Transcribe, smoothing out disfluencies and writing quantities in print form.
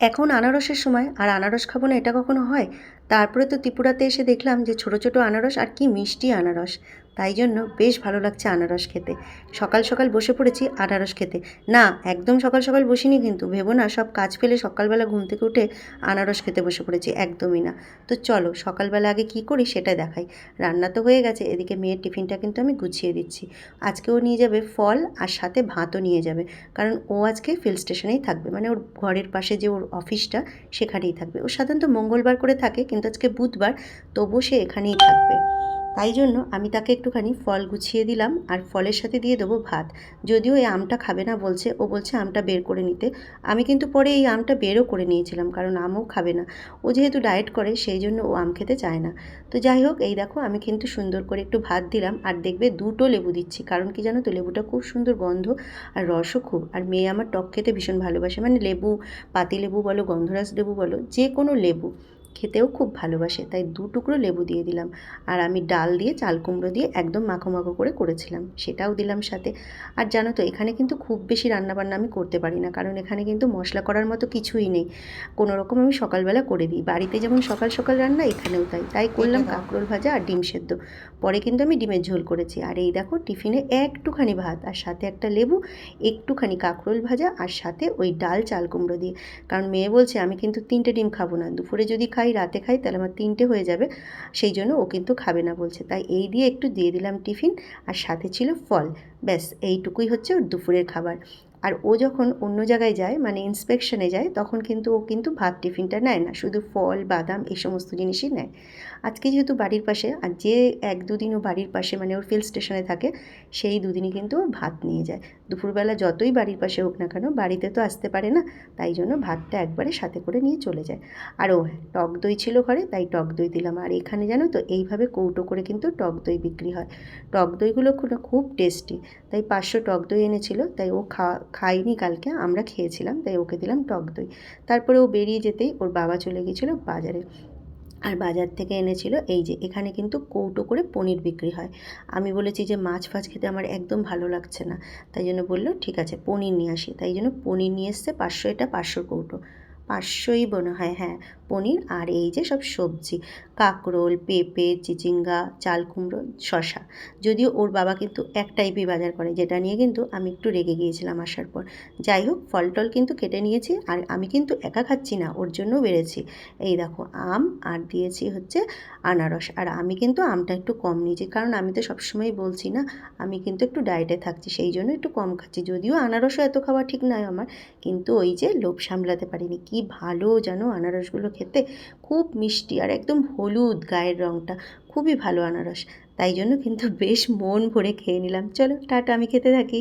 এখন আনারসের সময়, আর আনারস খাবো না এটা কখনো হয়? তারপরে তো ত্রিপুরাতে এসে দেখলাম যে ছোট ছোট আনারস, আর কি মিষ্টি আনারস। তাই জন্য বেশ ভালো লাগছে আনারস খেতে। সকাল সকাল বসে পড়েছি আনারস খেতে। না, একদম সকাল সকাল বসিনি, কিন্তু ভেবো না সব কাজ ফেলে সকালবেলা ঘুম থেকে উঠে আনারস খেতে বসে পড়েছি, একদমই না। তো চলো সকালবেলা আগে কি করি সেটা দেখাই। রান্না তো হয়ে গেছে, এদিকে মেয়ের টিফিনটা কিন্তু আমি গুছিয়ে দিচ্ছি। আজকে ও নিয়ে যাবে ফল, আর সাথে ভাতও নিয়ে যাবে। কারণ ও আজকে ফিল্ড স্টেশনেই থাকবে, মানে ওর ঘরের পাশে যে ওর অফিসটা সেখানেই থাকবে। ও সাধারণত মঙ্গলবার করে থাকে, কিন্তু আজকে বুধবার, তবুও সে এখানেই থাকবে। তাই জন্য আমি তাকে একটুখানি ফল গুছিয়ে দিলাম, আর ফলের সাথে দিয়ে দেবো ভাত। যদিও এই আমটা খাবে না বলছে, ও বলছে আমটা বের করে নিতে। আমি কিন্তু পরে এই আমটা বেরও করে নিয়েছিলাম, কারণ আমও খাবে না। ও যেহেতু ডায়েট করে সেই জন্য ও আম খেতে চায় না। তো যাই হোক, এই দেখো আমি কিন্তু সুন্দর করে একটু ভাত দিলাম, আর দেখবে দুটো লেবু দিচ্ছি, কারণ কি জানো তো, লেবুটা খুব সুন্দর গন্ধ, আর রসও খুব। আর মেয়ে আমার টক খেতে ভীষণ ভালোবাসে, মানে লেবু, পাতিলেবু বলো, গন্ধরাজ লেবু বলো, যে কোনো লেবু খেতেও খুব ভালোবাসে, তাই দু টুকরো লেবু দিয়ে দিলাম। আর আমি ডাল দিয়ে, চাল কুমড়ো দিয়ে একদম মাখো মাখো করে করেছিলাম, সেটাও দিলাম সাথে। আর জানো তো, এখানে কিন্তু খুব বেশি রান্নাবান্না আমি করতে পারি না, কারণ এখানে কিন্তু মশলা করার মতো কিছুই নেই। কোনো রকম আমি সকালবেলা করে দিই, বাড়িতে যেমন সকাল সকাল রান্না, এখানেও তাই তাই করলাম কাঁকরোল ভাজা আর ডিম সেদ্ধ। পরে কিন্তু আমি ডিমের ঝোল করেছি। আর এই দেখো টিফিনে একটুখানি ভাত, আর সাথে একটা লেবু, একটুখানি কাঁকরোল ভাজা, আর সাথে ওই ডাল চাল কুমড়ো দিয়ে। কারণ মেয়ে বলছে আমি কিন্তু 3টে ডিম খাবো না, দুপুরে যদি খাই রাতে খাই তাহলে আমার 3টে হয়ে যাবে, সেই জন্য ও কিন্তু খাবে না বলছে। তাই এই দিয়ে একটু দিয়ে দিলাম টিফিন, আর সাথে ছিল ফল। ব্যাস এইটুকুই হচ্ছে ওর দুপুরের খাবার। আর ও যখন অন্য জায়গায় যায়, মানে ইন্সপেকশনে যায়, তখন কিন্তু ও কিন্তু ভাত টিফিনটা নেয় না, শুধু ফল বাদাম এই সমস্ত জিনিসই নেয়। আজকে যেহেতু বাড়ির পাশে, আর যে 1-2 দিন ও বাড়ির পাশে, মানে ওর ফিল্ড স্টেশনে থাকে, সেই দুদিনই কিন্তু ও ভাত নিয়ে যায়। দুপুরবেলা যতই বাড়ির পাশে হোক না কেন, বাড়িতে তো আসতে পারে না, তাই জন্য ভাতটা একবারে সাথে করে নিয়ে চলে যায়। আর ও হ্যাঁ, টক দই ছিল ঘরে, তাই টক দই দিলাম। আর এখানে জানো তো, এইভাবে কৌটো করে কিন্তু টক দই বিক্রি হয়। টক দইগুলো খুব টেস্টি। তাই 500 টক দই এনেছিল, তাই ও খায়নি কালকে, আমরা খেয়েছিলাম, তাই ওকে দিলাম টক দই। তারপরে ও বেরিয়ে যেতেই ওর বাবা চলে গিয়েছিলো বাজারে। আর বাজার থেকে এনেছিল এই যে, এখানে কিন্তু কৌটো করে পনির বিক্রি হয়। আমি বলেছি যে মাছ ফাছ খেতে আমার একদম ভালো লাগছে না, তাই জন্য বললো ঠিক আছে পনির নিয়ে আসি, তাই জন্য পনির নিয়ে এসছে 500, এটা 500 কৌটো, 500ই মনে হয়, হ্যাঁ পনির। আর এই যে সব সবজি, কাঁকরোল, পেঁপে, চিচিঙ্গা, চাল কুমড়ো, শশা। যদিও ওর বাবা কিন্তু এক টাইপই বাজার করে, যেটা নিয়ে কিন্তু আমি একটু রেগে গিয়েছিলাম আসার পর। যাই হোক, ফল টল কিন্তু কেটে নিয়েছি, আর আমি কিন্তু একা খাচ্ছি না, ওর জন্যও বেড়েছি। এই দেখো আম, আর দিয়েছি হচ্ছে আনারস। আর আমি কিন্তু আমটা একটু কম নিয়েছি, কারণ আমি তো সবসময়ই বলছি না, আমি কিন্তু একটু ডায়েটে থাকছি, সেই জন্য একটু কম খাচ্ছি। যদিও আনারসও এত খাওয়া ঠিক নয় আমার, কিন্তু ওই যে লোভ সামলাতে পারিনি। কি ভালো জানো আনারসগুলো খেতে, খুব মিষ্টি, আর একদম হলুদ গায়ের রঙটা, খুবই ভালো আনারস। তাই জন্য কিন্তু বেশ মন ভরে খেয়ে নিলাম। চলো টাটা, আমি খেতে থাকি।